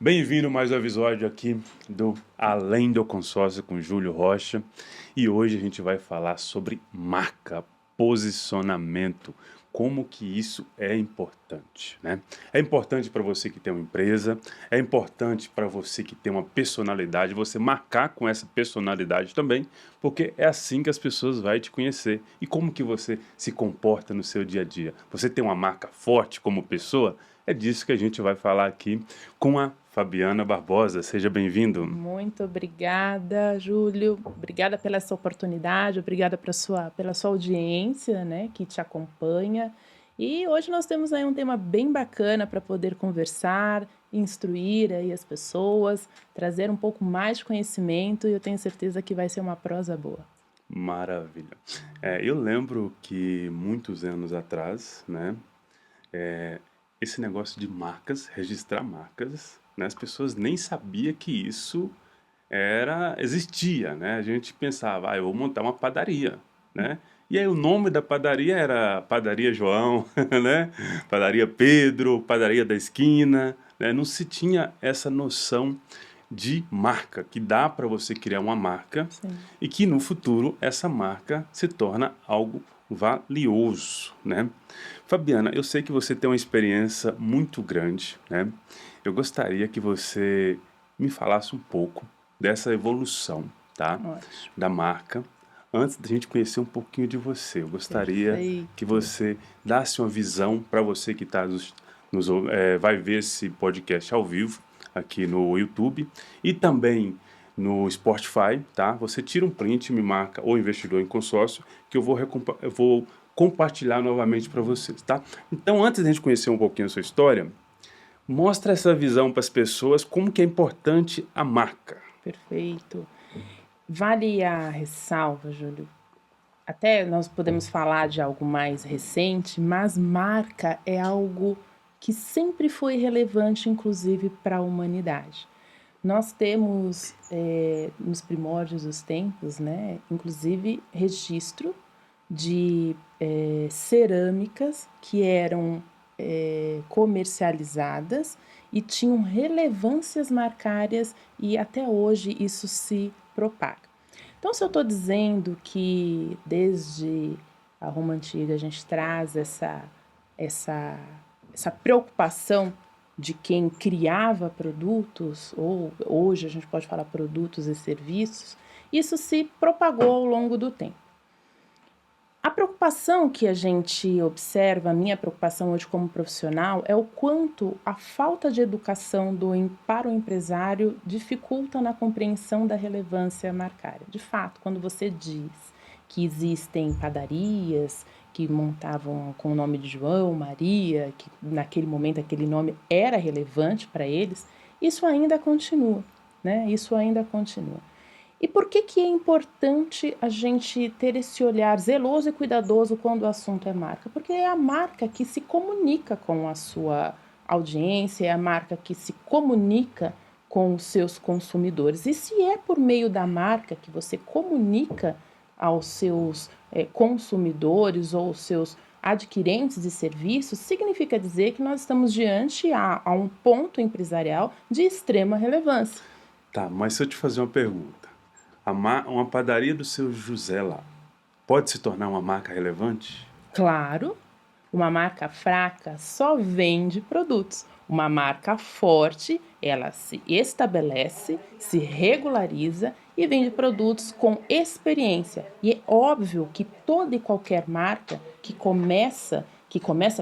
Bem-vindo a mais um episódio aqui do Além do Consórcio com Júlio Rocha. E hoje a gente vai falar sobre marca, posicionamento, como que isso é importante, né? É importante para você que tem uma empresa, é importante para você que tem uma personalidade, você marcar com essa personalidade também, porque é assim que as pessoas vão te conhecer. E como que você se comporta no seu dia a dia? Você tem uma marca forte como pessoa? É disso que a gente vai falar aqui com a Fabiana Barbosa. Seja bem-vindo. Muito obrigada, Júlio. Obrigada pela essa oportunidade, obrigada pela sua audiência, né, que te acompanha. E hoje nós temos aí um tema bem bacana para poder conversar, instruir aí as pessoas, trazer um pouco mais de conhecimento e eu tenho certeza que vai ser uma prosa boa. Maravilha. Eu lembro que muitos anos atrás, né, esse negócio de marcas, registrar marcas, né, as pessoas nem sabiam que isso existia, né? A gente pensava, eu vou montar uma padaria, né? E aí o nome da padaria era Padaria João, né? Padaria Pedro, Padaria da Esquina, né? Não se tinha essa noção de marca, que dá para você criar uma marca Sim. e que no futuro essa marca se torna algo valioso, né? Fabiana, eu sei que você tem uma experiência muito grande, né? Eu gostaria que você me falasse um pouco dessa evolução, tá? Ótimo. Da marca. Antes da gente conhecer um pouquinho de você, eu gostaria que Perfeito. você desse uma visão para você que vai ver esse podcast ao vivo aqui no YouTube e também no Spotify, tá? Você tira um print, me marca o investidor em consórcio, que eu vou compartilhar novamente para vocês, tá? Então, antes de a gente conhecer um pouquinho a sua história, mostra essa visão para as pessoas, como que é importante a marca. Perfeito. Vale a ressalva, Júlio. Até nós podemos falar de algo mais recente, mas marca é algo que sempre foi relevante, inclusive, para a humanidade. Nós temos, nos primórdios dos tempos, né, inclusive registro de cerâmicas que eram comercializadas e tinham relevâncias marcárias e até hoje isso se propaga. Então, se eu estou dizendo que desde a Roma Antiga a gente traz essa, essa preocupação de quem criava produtos, ou hoje a gente pode falar produtos e serviços, isso se propagou ao longo do tempo. A preocupação que a gente observa, a minha preocupação hoje como profissional, é o quanto a falta de educação para o empresário dificulta na compreensão da relevância marcária. De fato, quando você diz que existem padarias que montavam com o nome de João, Maria, que naquele momento aquele nome era relevante para eles, isso ainda continua, né? Isso ainda continua. E por que é importante a gente ter esse olhar zeloso e cuidadoso quando o assunto é marca? Porque é a marca que se comunica com a sua audiência, é a marca que se comunica com os seus consumidores. E se é por meio da marca que você comunica aos seus consumidores ou aos seus adquirentes de serviços, significa dizer que nós estamos diante a um ponto empresarial de extrema relevância. Tá, mas se eu te fazer uma pergunta, uma padaria do seu José lá, pode se tornar uma marca relevante? Claro, uma marca fraca só vende produtos. Uma marca forte, ela se estabelece, se regulariza e vende produtos com experiência. E é óbvio que toda e qualquer marca que começa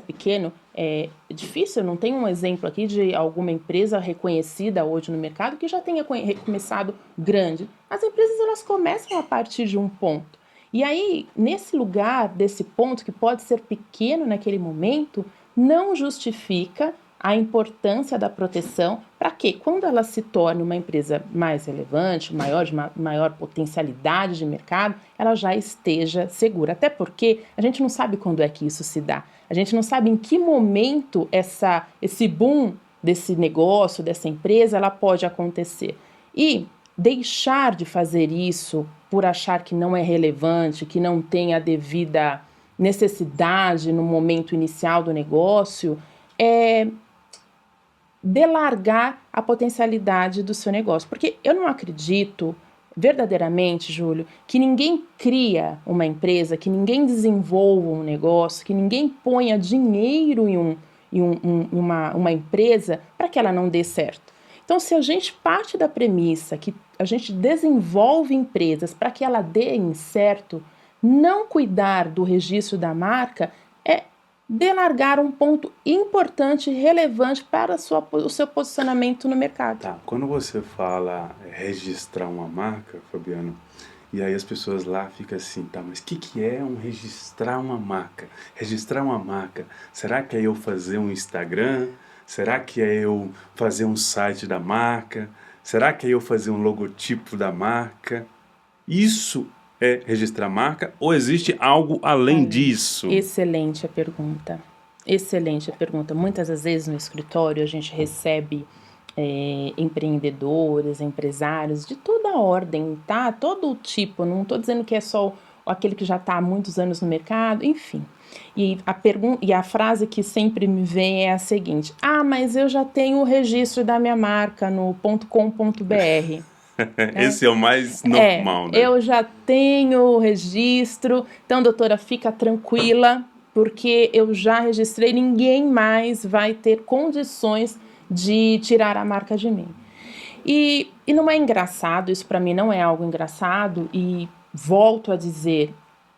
pequeno, é difícil, eu não tenho um exemplo aqui de alguma empresa reconhecida hoje no mercado que já tenha começado grande. As empresas elas começam a partir de um ponto. E aí, nesse lugar, desse ponto que pode ser pequeno naquele momento, não justifica a importância da proteção para que, quando ela se torne uma empresa mais relevante, de maior potencialidade de mercado, ela já esteja segura. Até porque a gente não sabe quando é que isso se dá. A gente não sabe em que momento esse boom desse negócio, dessa empresa, ela pode acontecer. E deixar de fazer isso por achar que não é relevante, que não tem a devida necessidade no momento inicial do negócio, delargar a potencialidade do seu negócio. Porque eu não acredito verdadeiramente, Júlio, que ninguém cria uma empresa, que ninguém desenvolva um negócio, que ninguém ponha dinheiro em uma empresa para que ela não dê certo. Então, se a gente parte da premissa que a gente desenvolve empresas para que ela dê certo, não cuidar do registro da marca é delargar um ponto importante e relevante para o seu posicionamento no mercado. Tá, quando você fala registrar uma marca, Fabiano, e aí as pessoas lá ficam assim, tá, mas o que é registrar uma marca? Registrar uma marca, será que é eu fazer um Instagram? Será que é eu fazer um site da marca? Será que é eu fazer um logotipo da marca? Isso é registrar marca ou existe algo além disso? Excelente a pergunta. Excelente a pergunta. Muitas das vezes no escritório a gente recebe empreendedores, empresários de toda a ordem, tá? Todo tipo, não estou dizendo que é só aquele que já está há muitos anos no mercado, enfim. E a frase que sempre me vem é a seguinte: mas eu já tenho o registro da minha marca no .com.br. Esse é o mais normal, né? Eu já tenho o registro, então, doutora, fica tranquila, porque eu já registrei, ninguém mais vai ter condições de tirar a marca de mim. E não é engraçado, isso para mim não é algo engraçado, e volto a dizer,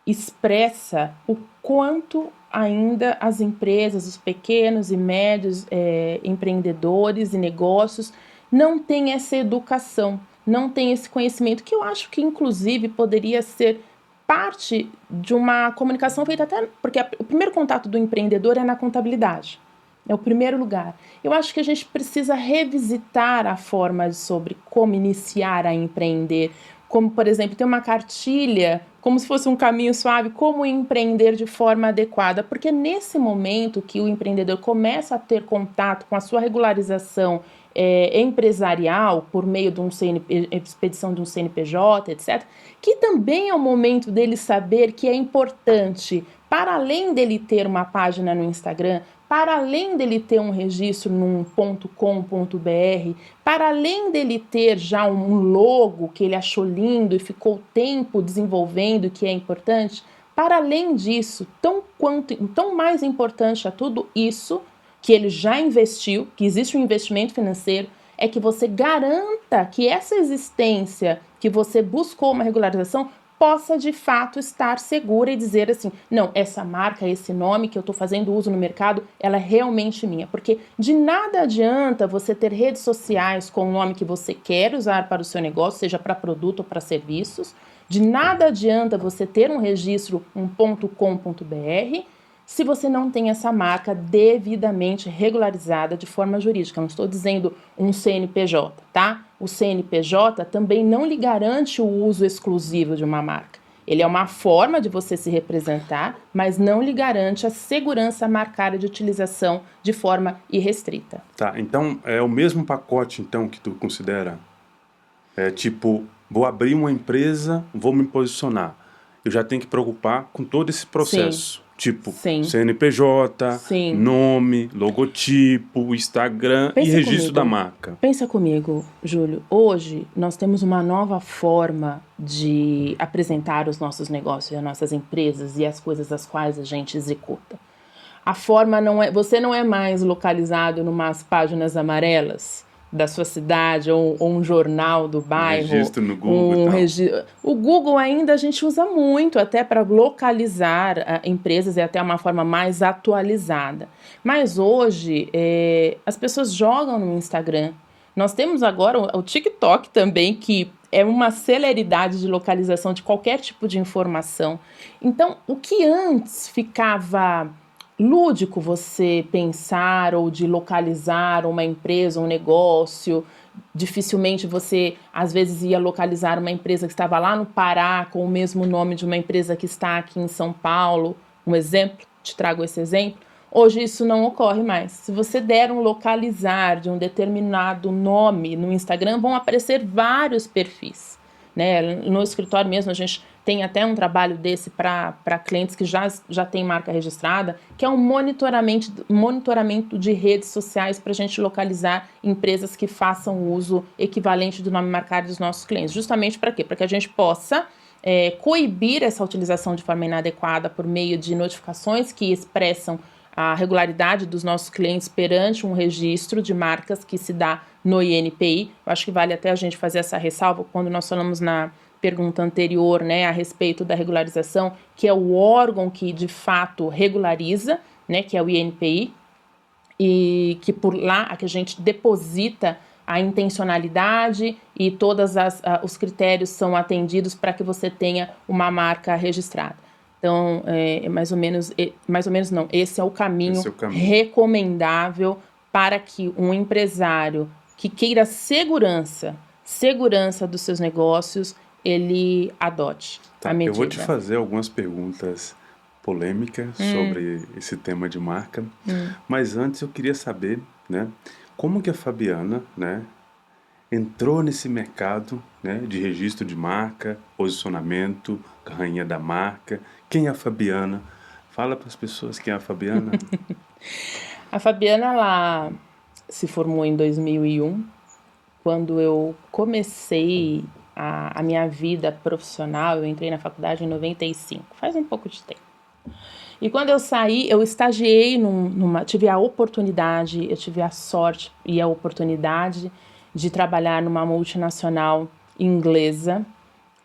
expressa o quanto ainda as empresas, os pequenos e médios empreendedores e negócios não têm essa educação, não têm esse conhecimento, que eu acho que inclusive poderia ser parte de uma comunicação feita até... Porque o primeiro contato do empreendedor é na contabilidade. É o primeiro lugar. Eu acho que a gente precisa revisitar a forma sobre como iniciar a empreender. Como, por exemplo, ter uma cartilha, como se fosse um caminho suave, como empreender de forma adequada. Porque nesse momento que o empreendedor começa a ter contato com a sua regularização empresarial, por meio de expedição de um CNPJ, etc., que também é o momento dele saber que é importante, para além dele ter uma página no Instagram, para além dele ter um registro num .com.br, para além dele ter já um logo que ele achou lindo e ficou tempo desenvolvendo, que é importante, para além disso, tão mais importante a tudo isso, que ele já investiu, que existe um investimento financeiro, é que você garanta que essa existência que você buscou uma regularização possa de fato estar segura e dizer assim, não, essa marca, esse nome que eu estou fazendo uso no mercado, ela é realmente minha. Porque de nada adianta você ter redes sociais com o nome que você quer usar para o seu negócio, seja para produto ou para serviços. De nada adianta você ter um registro, um .com.br, se você não tem essa marca devidamente regularizada de forma jurídica. Não estou dizendo um CNPJ, tá? O CNPJ também não lhe garante o uso exclusivo de uma marca. Ele é uma forma de você se representar, mas não lhe garante a segurança marcária de utilização de forma irrestrita. Tá, então é o mesmo pacote então que tu considera? É tipo, vou abrir uma empresa, vou me posicionar. Eu já tenho que preocupar com todo esse processo. Sim. Tipo, Sim. CNPJ, Sim. nome, logotipo, Instagram e registro da marca. Pensa comigo, Júlio. Hoje nós temos uma nova forma de apresentar os nossos negócios, as nossas empresas e as coisas as quais a gente executa. A forma não é... Você não é mais localizado em umas páginas amarelas da sua cidade ou um jornal do bairro. Registro no Google O Google ainda a gente usa muito até para localizar empresas, é até uma forma mais atualizada. Mas hoje as pessoas jogam no Instagram. Nós temos agora o TikTok também, que é uma celeridade de localização de qualquer tipo de informação. Então, o que antes ficava lúdico você pensar ou de localizar uma empresa, um negócio, dificilmente você às vezes ia localizar uma empresa que estava lá no Pará com o mesmo nome de uma empresa que está aqui em São Paulo, um exemplo, te trago esse exemplo. Hoje isso não ocorre mais. Se você der um localizar de um determinado nome no Instagram, vão aparecer vários perfis, né? No escritório mesmo a gente tem até um trabalho desse para clientes que já têm marca registrada, que é um monitoramento de redes sociais para a gente localizar empresas que façam uso equivalente do nome marcário dos nossos clientes. Justamente para quê? Para que a gente possa coibir essa utilização de forma inadequada por meio de notificações que expressam a regularidade dos nossos clientes perante um registro de marcas que se dá no INPI. Eu acho que vale até a gente fazer essa ressalva quando nós falamos na pergunta anterior, né, a respeito da regularização, que é o órgão que de fato regulariza, né, que é o INPI, e que por lá que a gente deposita a intencionalidade e todos os critérios são atendidos para que você tenha uma marca registrada. Então, mais ou menos não, esse é o caminho recomendável para que um empresário que queira segurança dos seus negócios, ele adote a medida. Eu vou te fazer algumas perguntas polêmicas sobre esse tema de marca, mas antes eu queria saber, né, como que a Fabiana, né, entrou nesse mercado, né, de registro de marca, posicionamento, rainha da marca. Quem é a Fabiana? Fala para as pessoas quem é a Fabiana. A Fabiana, ela se formou em 2001, quando eu comecei a minha vida profissional. Eu entrei na faculdade em 95, faz um pouco de tempo. E quando eu saí, eu estagiei tive a oportunidade, eu tive a sorte e a oportunidade de trabalhar numa multinacional inglesa.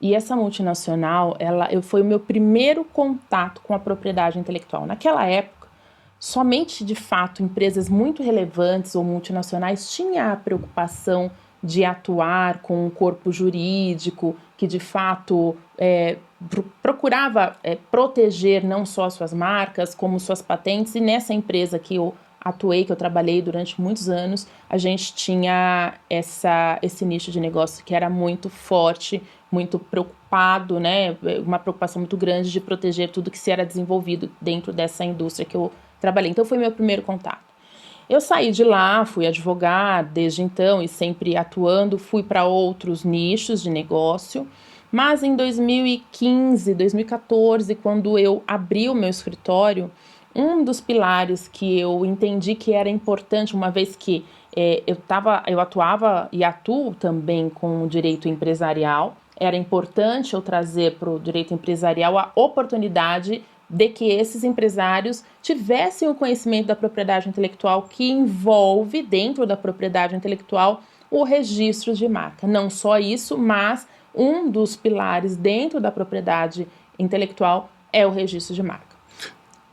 E essa multinacional, foi o meu primeiro contato com a propriedade intelectual. Naquela época, somente, de fato, empresas muito relevantes ou multinacionais tinham a preocupação de atuar com um corpo jurídico que, de fato, procurava proteger não só suas marcas, como suas patentes. E nessa empresa que eu atuei, que eu trabalhei durante muitos anos, a gente tinha esse nicho de negócio que era muito forte, muito preocupado, né? Uma preocupação muito grande de proteger tudo que se era desenvolvido dentro dessa indústria que eu trabalhei. Então, foi meu primeiro contato. Eu saí de lá, fui advogar desde então e sempre atuando, fui para outros nichos de negócio, mas em 2015, 2014, quando eu abri o meu escritório, um dos pilares que eu entendi que era importante, uma vez que eu atuava e atuo também com o direito empresarial, era importante eu trazer para o direito empresarial a oportunidade de que esses empresários tivessem o conhecimento da propriedade intelectual, que envolve, dentro da propriedade intelectual, o registro de marca. Não só isso, mas um dos pilares dentro da propriedade intelectual é o registro de marca.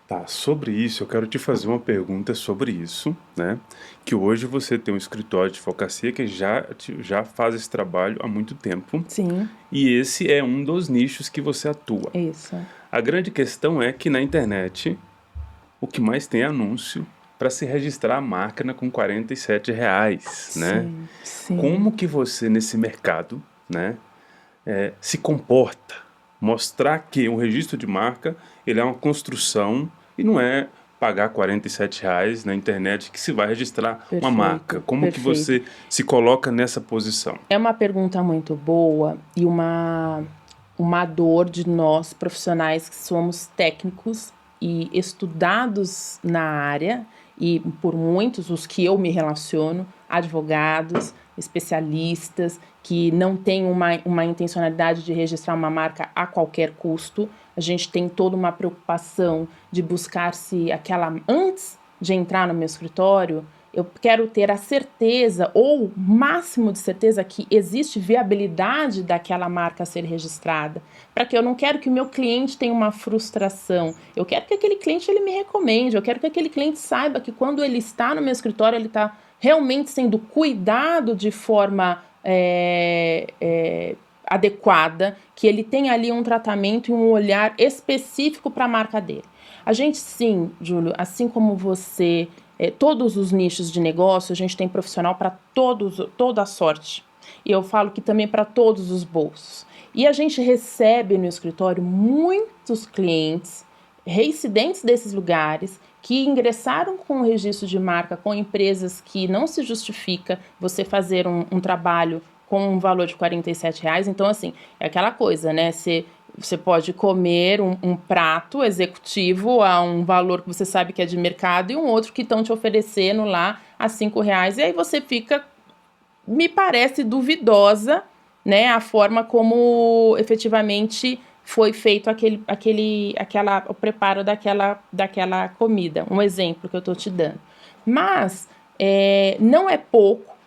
Tá, sobre isso, eu quero te fazer uma pergunta sobre isso, né? Que hoje você tem um escritório de advocacia que já faz esse trabalho há muito tempo. Sim. E esse é um dos nichos que você atua. Isso. A grande questão é que na internet, o que mais tem é anúncio para se registrar a máquina com R$47, né? Sim. Como que você, nesse mercado, né, se comporta? Mostrar que um registro de marca, ele é uma construção e não é pagar R$47 na internet que se vai registrar uma marca. Como que você se coloca nessa posição? É uma pergunta muito boa e uma dor de nós, profissionais que somos técnicos e estudados na área, e por muitos, os que eu me relaciono, advogados, especialistas, que não têm uma intencionalidade de registrar uma marca a qualquer custo. A gente tem toda uma preocupação de buscar se antes de entrar no meu escritório, eu quero ter a certeza, ou máximo de certeza, que existe viabilidade daquela marca ser registrada. Para que eu não quero que o meu cliente tenha uma frustração. Eu quero que aquele cliente ele me recomende. Eu quero que aquele cliente saiba que quando ele está no meu escritório, ele está realmente sendo cuidado de forma adequada, que ele tem ali um tratamento e um olhar específico para a marca dele. A gente sim, Júlio, assim como você, todos os nichos de negócio, a gente tem profissional para toda a sorte. E eu falo que também para todos os bolsos. E a gente recebe no escritório muitos clientes reincidentes desses lugares que ingressaram com o registro de marca com empresas que não se justifica você fazer um trabalho com um valor de R$47. Então, assim, é aquela coisa, né? Você Você pode comer um prato executivo a um valor que você sabe que é de mercado e um outro que estão te oferecendo lá a R$ 5. E aí você fica, me parece duvidosa, né, a forma como efetivamente foi feito o preparo daquela comida. Um exemplo que eu estou te dando. Mas não é pouco.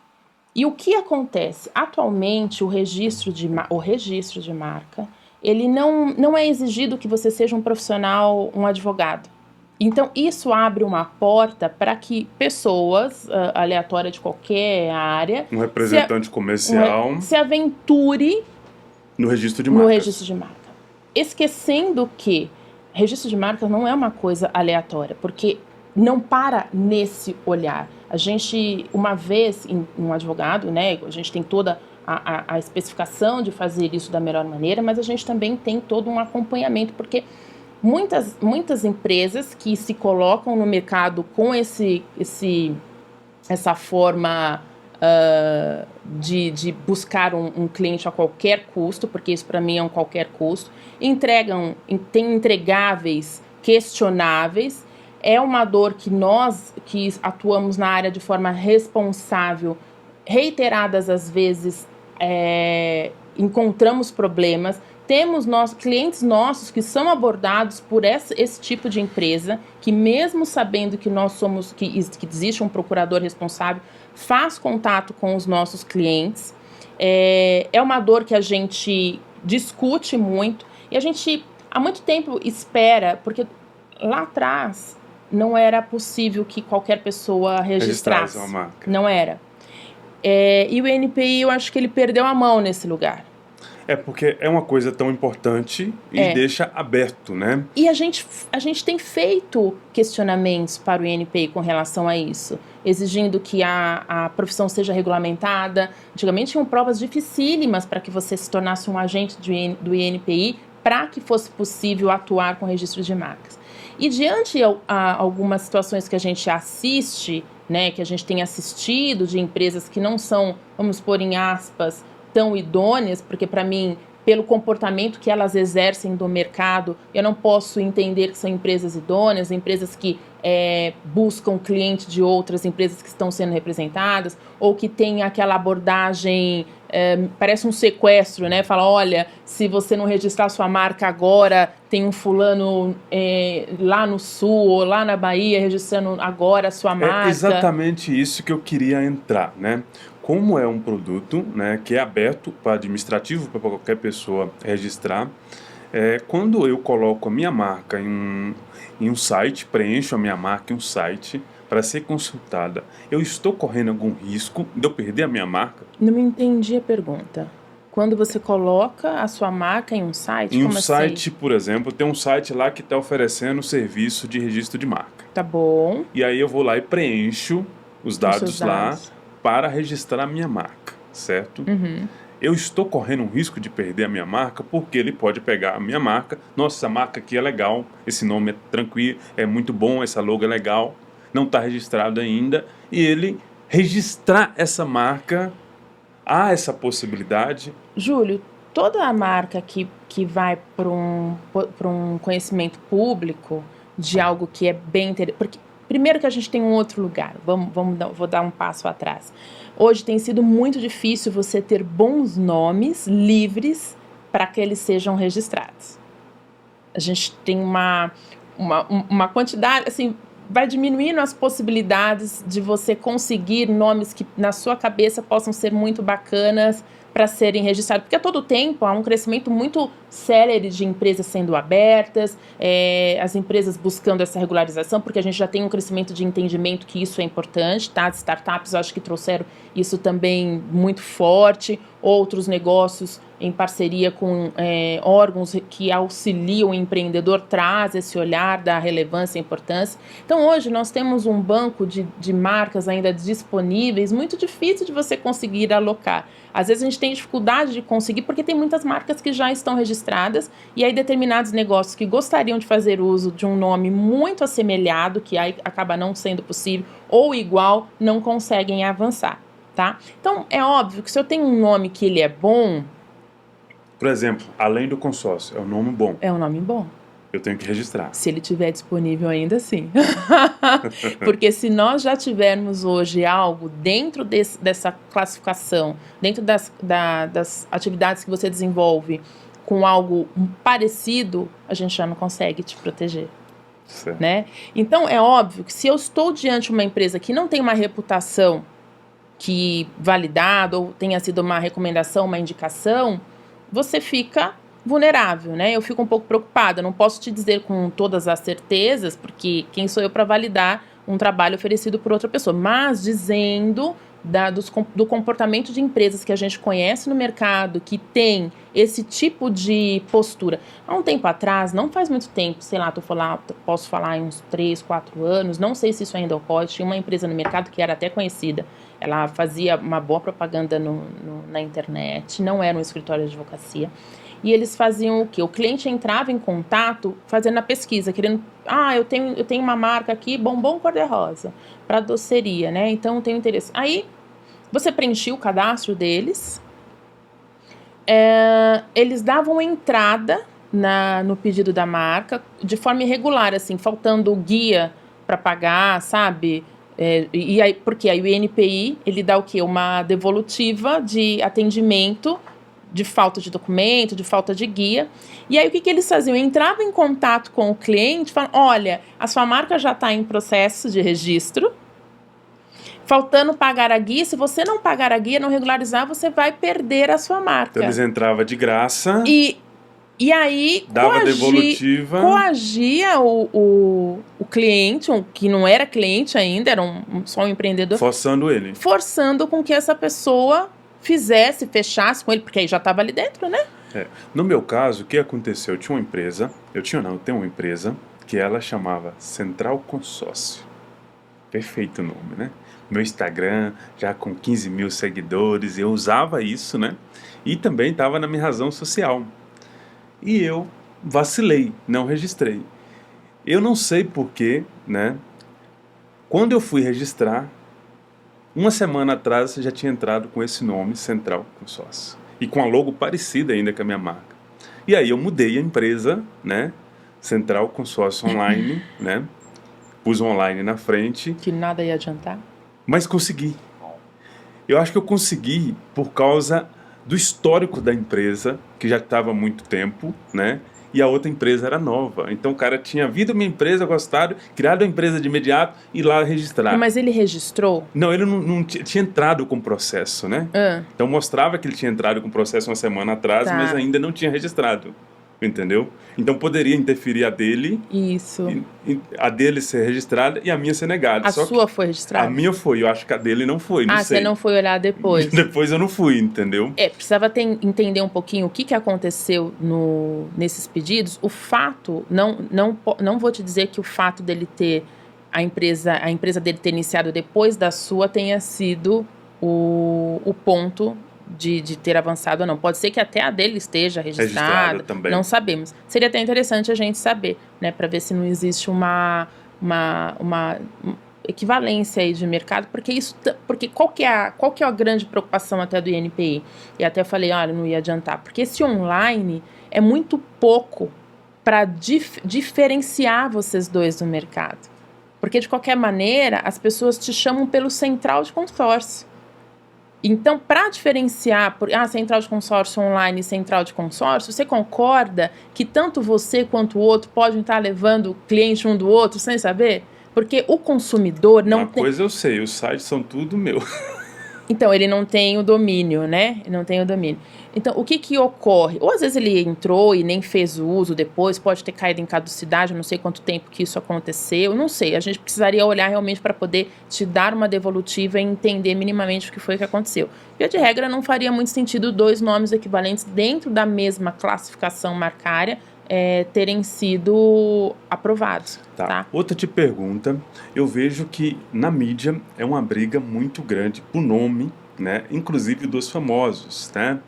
E o que acontece? Atualmente, o registro de marca, ele não é exigido que você seja um profissional, um advogado. Então, isso abre uma porta para que pessoas aleatórias de qualquer área Um representante comercial se aventure no registro de no marcas. registro de marca. Esquecendo que registro de marcas não é uma coisa aleatória, porque não para nesse olhar. A gente, uma vez, um advogado, né, a gente tem toda a especificação de fazer isso da melhor maneira, mas a gente também tem todo um acompanhamento, porque muitas empresas que se colocam no mercado com essa forma de buscar um cliente a qualquer custo, porque isso para mim é um qualquer custo, tem entregáveis questionáveis, é uma dor que nós que atuamos na área de forma responsável, reiteradas às vezes, encontramos problemas. Temos clientes nossos que são abordados por esse tipo de empresa, que mesmo sabendo que nós somos, que existe um procurador responsável, faz contato com os nossos clientes. É uma dor que a gente discute muito e a gente há muito tempo espera, porque lá atrás não era possível que qualquer pessoa registrasse uma marca. Não era. E o INPI, eu acho que ele perdeu a mão nesse lugar. Porque é uma coisa tão importante e deixa aberto, né? E a gente tem feito questionamentos para o INPI com relação a isso, exigindo que a profissão seja regulamentada. Antigamente tinham provas dificílimas para que você se tornasse um agente do INPI para que fosse possível atuar com registro de marcas. E diante a algumas situações que a gente assiste, né, que a gente tem assistido de empresas que não são, vamos pôr em aspas, tão idôneas, porque para mim, pelo comportamento que elas exercem do mercado, eu não posso entender que são empresas idôneas, empresas que buscam cliente de outras empresas que estão sendo representadas, ou que tem aquela abordagem, parece um sequestro, né? Fala, olha, se você não registrar sua marca agora, tem um fulano lá no sul ou lá na Bahia registrando agora a sua marca. É exatamente isso que eu queria entrar, né? Como é um produto, né, que é aberto para administrativo, para qualquer pessoa registrar, quando eu coloco a minha marca em um site, preencho a minha marca em um site para ser consultada, eu estou correndo algum risco de eu perder a minha marca? Não entendi a pergunta. Quando você coloca a sua marca em um site? Em um como site, assim? por exemplo, tem um site lá que está oferecendo serviço de registro de marca. Tá bom. E aí eu vou lá e preencho os dados lá dados. para registrar a minha marca, certo? Uhum. Eu estou correndo um risco de perder a minha marca porque ele pode pegar a minha marca. Nossa, essa marca aqui é legal, esse nome é tranquilo, é muito bom, essa logo é legal, não está registrado ainda. E ele registrar essa marca, há essa possibilidade? Júlio, toda a marca que vai para um conhecimento público de algo que é bem interessante. Porque, primeiro, que a gente tem um outro lugar, vou dar um passo atrás. Hoje tem sido muito difícil você ter bons nomes livres para que eles sejam registrados. A gente tem uma quantidade, assim, vai diminuindo as possibilidades de você conseguir nomes que na sua cabeça possam ser muito bacanas para serem registrados, porque a todo tempo há um crescimento muito célere de empresas sendo abertas, as empresas buscando essa regularização, porque a gente já tem um crescimento de entendimento que isso é importante, tá? As startups, eu acho que trouxeram isso também muito forte, outros negócios em parceria com órgãos que auxiliam o empreendedor, traz esse olhar da relevância e importância. Então, hoje, nós temos um banco de marcas ainda disponíveis, muito difícil de você conseguir alocar. Às vezes, a gente tem dificuldade de conseguir, porque tem muitas marcas que já estão registradas, e aí determinados negócios que gostariam de fazer uso de um nome muito assemelhado, que aí acaba não sendo possível, ou igual, não conseguem avançar, tá? Então, é óbvio que se eu tenho um nome que ele é bom, Por exemplo, além do consórcio, é um nome bom. É um nome bom. Eu tenho que registrar. Se ele estiver disponível ainda, sim. Porque se nós já tivermos hoje algo dentro dessa classificação, dentro das atividades que você desenvolve, com algo parecido, a gente já não consegue te proteger. Certo. Né? Então, é óbvio que se eu estou diante de uma empresa que não tem uma reputação que validada, ou tenha sido uma recomendação, uma indicação, você fica vulnerável, né? Eu fico um pouco preocupada, não posso te dizer com todas as certezas, porque quem sou eu para validar um trabalho oferecido por outra pessoa, mas dizendo do comportamento de empresas que a gente conhece no mercado, que tem esse tipo de postura. Há um tempo atrás, não faz muito tempo, sei lá, posso falar em uns 3, 4 anos, não sei se isso ainda ocorre, tinha uma empresa no mercado que era até conhecida, ela fazia uma boa propaganda na internet, não era um escritório de advocacia, e eles faziam o quê? O cliente entrava em contato fazendo a pesquisa, querendo... eu tenho uma marca aqui, bombom cor-de-rosa, para doceria, né? Então, eu tenho interesse. Aí, você preenchia o cadastro deles, eles davam entrada no pedido da marca, de forma irregular, assim, faltando guia para pagar, sabe? E aí, porque aí o INPI, ele dá o quê? Uma devolutiva de atendimento, de falta de documento, de falta de guia. E aí, o que eles faziam? Entravam em contato com o cliente, falavam, olha, a sua marca já está em processo de registro, faltando pagar a guia, se você não pagar a guia, não regularizar, você vai perder a sua marca. Então, eles entravam de graça... E aí, dava devolutiva... coagia o cliente, que não era cliente ainda, era só um empreendedor. Forçando com que essa pessoa fechasse com ele, porque aí já estava ali dentro, né? No meu caso, o que aconteceu? Eu tenho uma empresa que ela chamava Central Consórcio. Perfeito o nome, né? Meu Instagram, já com 15 mil seguidores, eu usava isso, né? E também estava na minha razão social. E eu vacilei, não registrei. Eu não sei porquê, né? Quando eu fui registrar, uma semana atrás já tinha entrado com esse nome, Central Consórcio. E com a logo parecida ainda com a minha marca. E aí eu mudei a empresa, né? Central Consórcio Online, né? Pus online na frente. Que nada ia adiantar. Mas consegui. Eu acho que eu consegui por causa do histórico da empresa, que já estava há muito tempo, né? E a outra empresa era nova. Então o cara tinha vindo minha empresa, gostado, criado a empresa de imediato e lá registrar. Mas ele registrou? Não, ele não tinha entrado com o processo, né? Então mostrava que ele tinha entrado com o processo uma semana atrás, mas ainda não tinha registrado. Entendeu? Então poderia interferir a dele. Isso. A dele ser registrada e a minha ser negada. A sua foi registrada? A minha foi, eu acho que a dele não foi, não sei. Você não foi olhar depois? Depois eu não fui, entendeu? Precisava entender um pouquinho o que aconteceu nesses pedidos. O fato, não vou te dizer que o fato dele ter, a empresa dele ter iniciado depois da sua tenha sido o ponto de ter avançado ou não. Pode ser que até a dele esteja registrada também. Não sabemos. Seria até interessante a gente saber, né, para ver se não existe uma equivalência aí de mercado, porque qual que é a grande preocupação até do INPI? E até falei, olha, não ia adiantar, porque esse online é muito pouco para diferenciar vocês dois do mercado. Porque, de qualquer maneira, as pessoas te chamam pelo central de consórcio. Então, para diferenciar central de consórcio online e central de consórcio, você concorda que tanto você quanto o outro podem estar levando cliente um do outro sem saber? Porque o consumidor não tem... Uma coisa eu sei, os sites são tudo meu. Então, ele não tem o domínio, né? Ele não tem o domínio. Então, o que ocorre? Ou às vezes ele entrou e nem fez o uso depois, pode ter caído em caducidade, eu não sei quanto tempo que isso aconteceu, não sei. A gente precisaria olhar realmente para poder te dar uma devolutiva e entender minimamente o que foi que aconteceu. Via de regra, não faria muito sentido dois nomes equivalentes dentro da mesma classificação marcária terem sido aprovados. Tá? Outra te pergunta, eu vejo que na mídia é uma briga muito grande por nome, né? Inclusive dos famosos, né?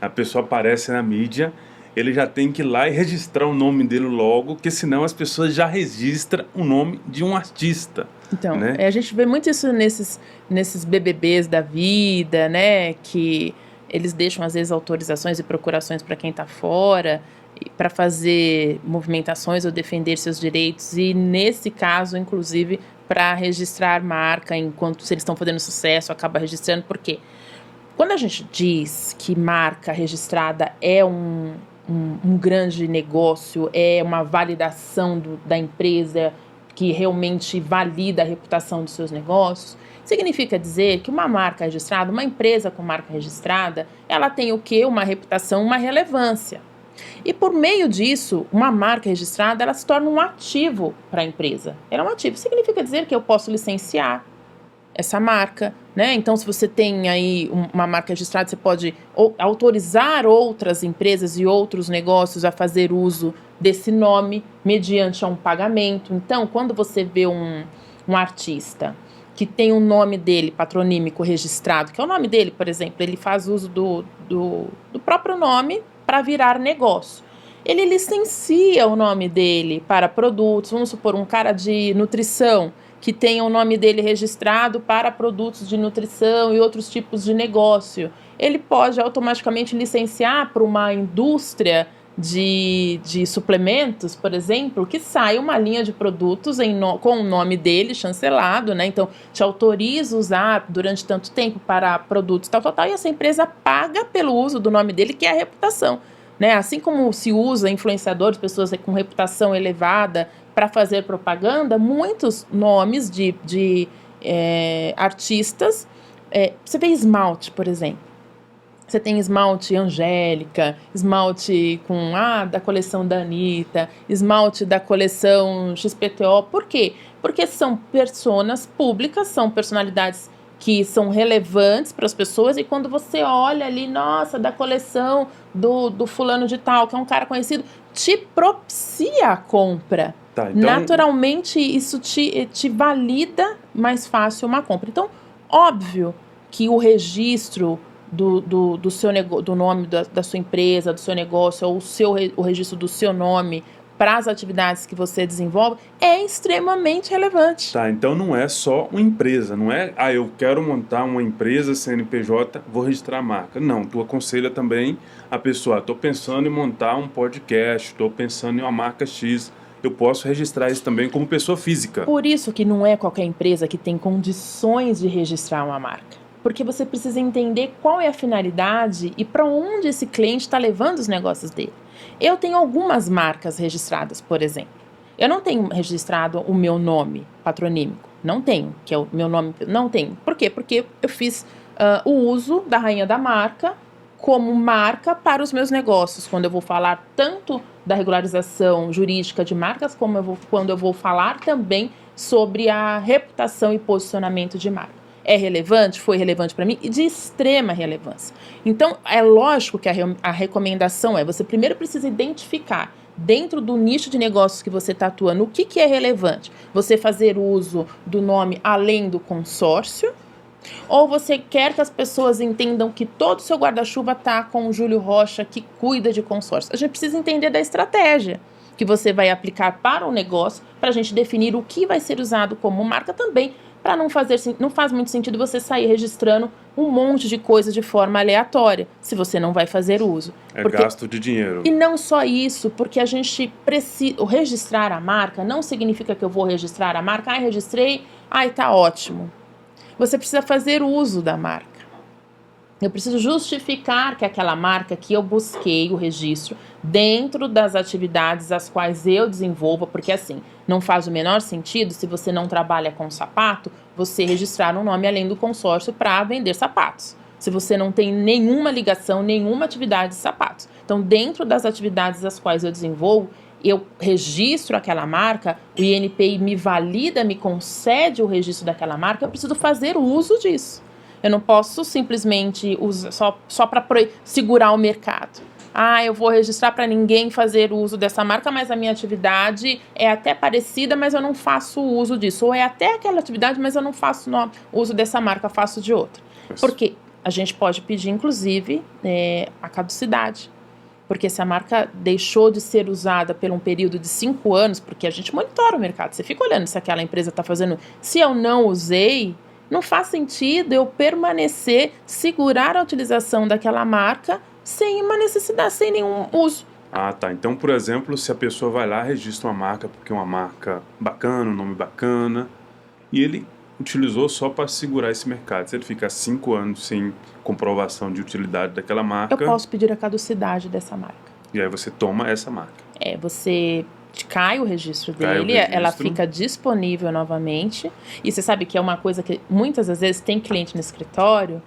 A pessoa aparece na mídia, ele já tem que ir lá e registrar o nome dele logo, porque senão as pessoas já registram o nome de um artista. Então, né? A gente vê muito isso nesses BBBs da vida, né? Que eles deixam, às vezes, autorizações e procurações para quem está fora, para fazer movimentações ou defender seus direitos, e nesse caso, inclusive, para registrar marca, enquanto se eles estão fazendo sucesso, acaba registrando. Por quê? Quando a gente diz que marca registrada é um grande negócio, é uma validação da empresa que realmente valida a reputação dos seus negócios, significa dizer que uma marca registrada, uma empresa com marca registrada, ela tem o quê? Uma reputação, uma relevância. E por meio disso, uma marca registrada, ela se torna um ativo para a empresa. Ela é um ativo, significa dizer que eu posso licenciar essa marca, né? Então, se você tem aí uma marca registrada, você pode autorizar outras empresas e outros negócios a fazer uso desse nome mediante um pagamento. Então, quando você vê um artista que tem o nome dele patronímico registrado, que é o nome dele, por exemplo, ele faz uso do próprio nome para virar negócio. Ele licencia o nome dele para produtos, vamos supor, um cara de nutrição, que tenha o nome dele registrado para produtos de nutrição e outros tipos de negócio. Ele pode automaticamente licenciar para uma indústria de suplementos, por exemplo, que saia uma linha de produtos com o nome dele chancelado, né? Então, te autoriza a usar durante tanto tempo para produtos tal, e essa empresa paga pelo uso do nome dele, que é a reputação, né? Assim como se usa influenciadores, pessoas com reputação elevada, para fazer propaganda, muitos nomes de artistas. Você vê esmalte, por exemplo. Você tem esmalte Angélica, esmalte da coleção da Anitta, esmalte da coleção XPTO. Por quê? Porque são personas públicas, são personalidades que são relevantes para as pessoas, e quando você olha ali, nossa, da coleção do fulano de tal, que é um cara conhecido, te propicia a compra. Tá, então... Naturalmente, isso te valida mais fácil uma compra. Então, óbvio que o registro do seu do nome da sua empresa, do seu negócio, ou o registro do seu nome para as atividades que você desenvolve é extremamente relevante. Tá, então não é só uma empresa, não é, eu quero montar uma empresa CNPJ, vou registrar a marca. Não, tu aconselha também a pessoa, estou pensando em montar um podcast, estou pensando em uma marca X, eu posso registrar isso também como pessoa física. Por isso que não é qualquer empresa que tem condições de registrar uma marca. Porque você precisa entender qual é a finalidade e para onde esse cliente está levando os negócios dele. Eu tenho algumas marcas registradas, por exemplo. Eu não tenho registrado o meu nome patronímico. Não tenho, que é o meu nome. Não tenho. Por quê? Porque eu fiz o uso da rainha da marca como marca para os meus negócios. Quando eu vou falar tanto da regularização jurídica de marcas, como quando eu vou falar também sobre a reputação e posicionamento de marca. É relevante? Foi relevante para mim e de extrema relevância. Então, é lógico que a recomendação você primeiro precisa identificar dentro do nicho de negócios que você está atuando o que é relevante. Você fazer uso do nome além do consórcio, ou você quer que as pessoas entendam que todo o seu guarda-chuva está com o Júlio Rocha, que cuida de consórcio. A gente precisa entender da estratégia que você vai aplicar para o negócio, para a gente definir o que vai ser usado como marca também, para não faz muito sentido você sair registrando um monte de coisa de forma aleatória, se você não vai fazer uso. Gasto de dinheiro. E não só isso, porque a gente precisa... Registrar a marca não significa que eu vou registrar a marca, registrei, tá ótimo. Você precisa fazer uso da marca. Eu preciso justificar que aquela marca que eu busquei o registro dentro das atividades as quais eu desenvolvo, porque assim, não faz o menor sentido, se você não trabalha com sapato, você registrar um nome além do consórcio para vender sapatos. Se você não tem nenhuma ligação, nenhuma atividade de sapatos. Então, dentro das atividades as quais eu desenvolvo, eu registro aquela marca, o INPI me valida, me concede o registro daquela marca, eu preciso fazer uso disso. Eu não posso simplesmente usar só para segurar o mercado. Eu vou registrar para ninguém fazer uso dessa marca, mas a minha atividade é até parecida, mas eu não faço uso disso. Ou é até aquela atividade, mas eu não faço uso dessa marca, faço de outra. Porque a gente pode pedir, inclusive, a caducidade. Porque se a marca deixou de ser usada por um período de 5 anos, porque a gente monitora o mercado, você fica olhando se aquela empresa está fazendo... Se eu não usei, não faz sentido eu permanecer, segurar a utilização daquela marca sem uma necessidade, sem nenhum uso. Ah, tá. Então, por exemplo, se a pessoa vai lá, registra uma marca porque é uma marca bacana, um nome bacana, e ele utilizou só para segurar esse mercado. Se ele ficar 5 anos sem comprovação de utilidade daquela marca, Eu posso pedir a caducidade dessa marca. e aí você toma essa marca. Você cai o registro Cai o dele, ela registro. fica disponível novamente. E você sabe que é uma coisa que muitas das vezes tem cliente no escritório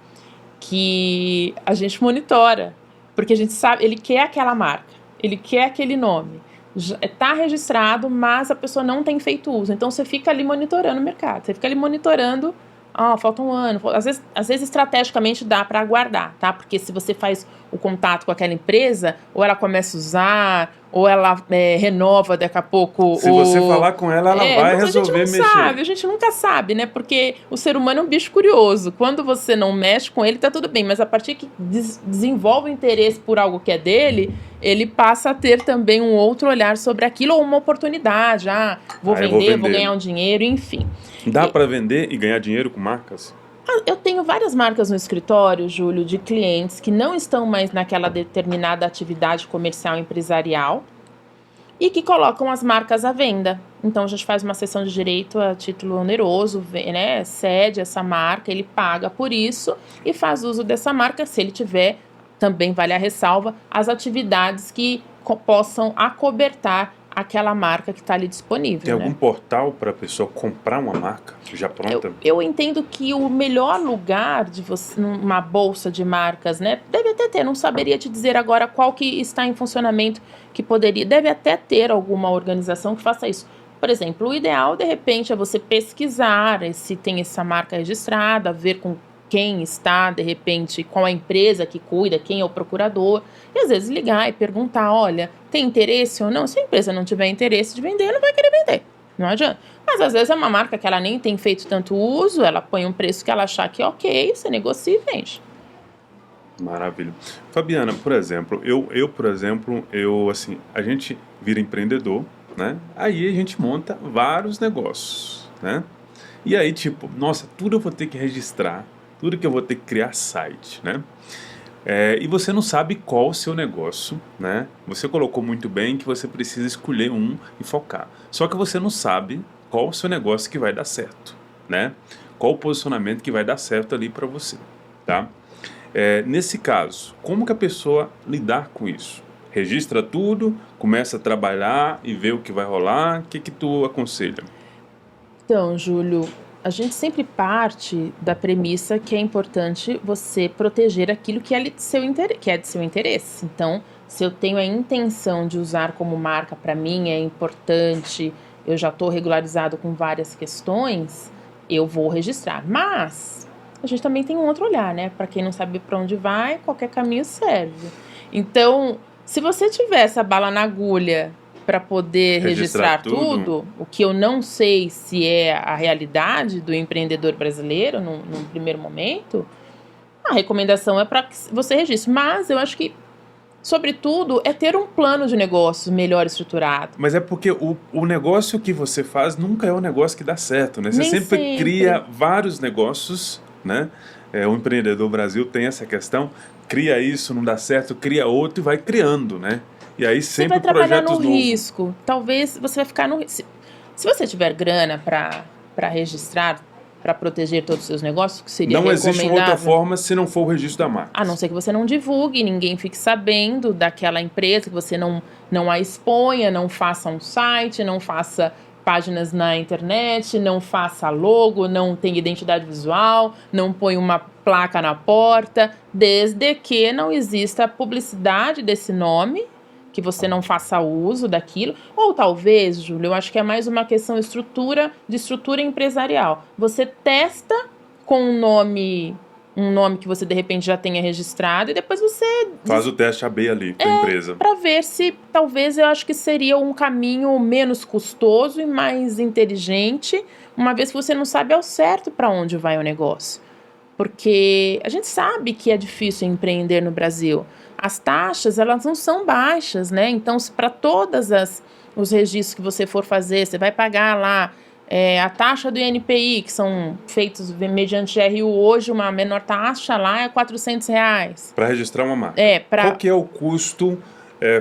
que a gente monitora, porque a gente sabe, ele quer aquela marca, ele quer aquele nome, está registrado, mas a pessoa não tem feito uso. Então você fica ali monitorando o mercado, você fica ali monitorando. Falta um ano. Às vezes estrategicamente dá para aguardar, tá? Porque se você faz o contato com aquela empresa, ou ela começa a usar, ou ela renova daqui a pouco. Se você falar com ela, ela vai resolver mexer. A gente nunca sabe, né? Porque o ser humano é um bicho curioso. Quando você não mexe com ele, tá tudo bem. Mas a partir que desenvolve o interesse por algo que é dele, ele passa a ter também um outro olhar sobre aquilo, ou uma oportunidade. Vou vender, vou ganhar um dinheiro, enfim. Dá para vender e ganhar dinheiro com marcas? Eu tenho várias marcas no escritório, Júlio, de clientes que não estão mais naquela determinada atividade comercial empresarial e que colocam as marcas à venda. Então, a gente faz uma cessão de direito a título oneroso, né? Cede essa marca, ele paga por isso e faz uso dessa marca, se ele tiver, também vale a ressalva, as atividades que possam acobertar aquela marca que está ali disponível. Tem algum portal para a pessoa comprar uma marca já pronta? Eu entendo que o melhor lugar de você, numa bolsa de marcas, né? Deve até ter, não saberia te dizer agora qual que está em funcionamento, que poderia, deve até ter alguma organização que faça isso. Por exemplo, o ideal, de repente, é você pesquisar se tem essa marca registrada, ver com quem está, de repente, qual a empresa que cuida, quem é o procurador, e às vezes ligar e perguntar, olha, tem interesse ou não? Se a empresa não tiver interesse de vender, não vai querer vender, não adianta. Mas às vezes é uma marca que ela nem tem feito tanto uso, ela põe um preço que ela achar que é ok, você negocia e vende. Maravilha. Fabiana, por exemplo, assim, a gente vira empreendedor, né? Aí a gente monta vários negócios, né? E aí, tipo, nossa, tudo eu vou ter que registrar, tudo que eu vou ter que criar site, né? E você não sabe qual o seu negócio, né? Você colocou muito bem que você precisa escolher um e focar. Só que você não sabe qual o seu negócio que vai dar certo, né? Qual o posicionamento que vai dar certo ali para você, tá? Nesse caso, como que a pessoa lidar com isso? Registra tudo, começa a trabalhar e vê o que vai rolar. O que tu aconselha? Então, Júlio, a gente sempre parte da premissa que é importante você proteger aquilo que é de seu interesse. Então, se eu tenho a intenção de usar como marca, para mim é importante, eu já estou regularizado com várias questões, eu vou registrar. Mas a gente também tem um outro olhar, né? Para quem não sabe para onde vai, qualquer caminho serve. Então, se você tiver essa bala na agulha para poder registrar tudo, o que eu não sei se é a realidade do empreendedor brasileiro num primeiro momento, a recomendação é para que você registre. Mas eu acho que, sobretudo, é ter um plano de negócio melhor estruturado. Mas é porque o negócio que você faz nunca é um negócio que dá certo, né? Você Nem sempre cria vários negócios, né? O empreendedor Brasil tem essa questão, cria isso, não dá certo, cria outro e vai criando, né? E aí sempre você vai trabalhar projetos no novos. risco. Talvez você vai ficar no risco. Se você tiver grana para registrar, para proteger todos os seus negócios, que seria recomendável. Não existe uma outra forma se não for o registro da marca. A não ser que você não divulgue, ninguém fique sabendo daquela empresa, que você não a exponha, não faça um site, não faça páginas na internet, não faça logo, não tenha identidade visual, não põe uma placa na porta, desde que não exista publicidade desse nome, que você não faça uso daquilo. Ou talvez, Júlio, eu acho que é mais uma questão de estrutura empresarial. Você testa com um nome que você de repente já tenha registrado e depois você faz o teste AB ali com a empresa. Para ver se, talvez, eu acho que seria um caminho menos custoso e mais inteligente, uma vez que você não sabe ao certo para onde vai o negócio. Porque a gente sabe que é difícil empreender no Brasil. As taxas, elas não são baixas, né? Então, para todos os registros que você for fazer, você vai pagar lá A taxa do INPI, que são feitos mediante GRU, hoje uma menor taxa lá é R$400. Para registrar uma marca. Qual que é o custo,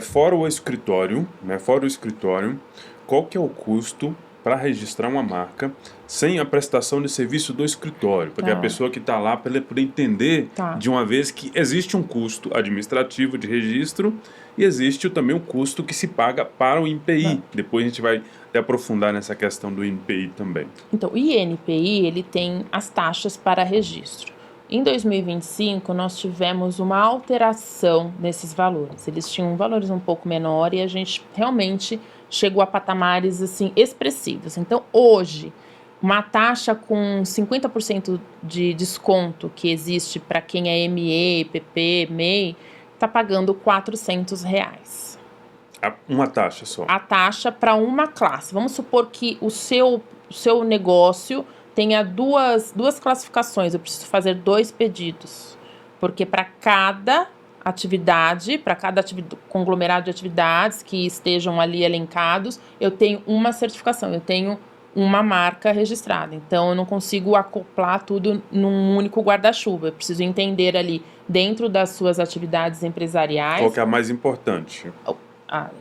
fora o escritório, né? Fora o escritório, qual que é o custo para registrar uma marca sem a prestação de serviço do escritório? Porque a pessoa que está lá, para ele poder entender de uma vez que existe um custo administrativo de registro e existe também o custo que se paga para o INPI. Depois a gente vai aprofundar nessa questão do INPI também. Então, o INPI, ele tem as taxas para registro. Em 2025, nós tivemos uma alteração nesses valores. Eles tinham valores um pouco menores e a gente realmente chegou a patamares assim expressivos. Então, hoje, uma taxa com 50% de desconto que existe para quem é ME, PP, MEI, está pagando R$400. Uma taxa só? A taxa para uma classe. Vamos supor que o seu negócio tenha duas classificações. Eu preciso fazer 2 pedidos. Porque para cada atividade, para cada conglomerado de atividades que estejam ali elencados, eu tenho uma certificação, eu tenho uma marca registrada. Então, eu não consigo acoplar tudo num único guarda-chuva. Eu preciso entender ali, dentro das suas atividades empresariais... Qual que é a mais importante?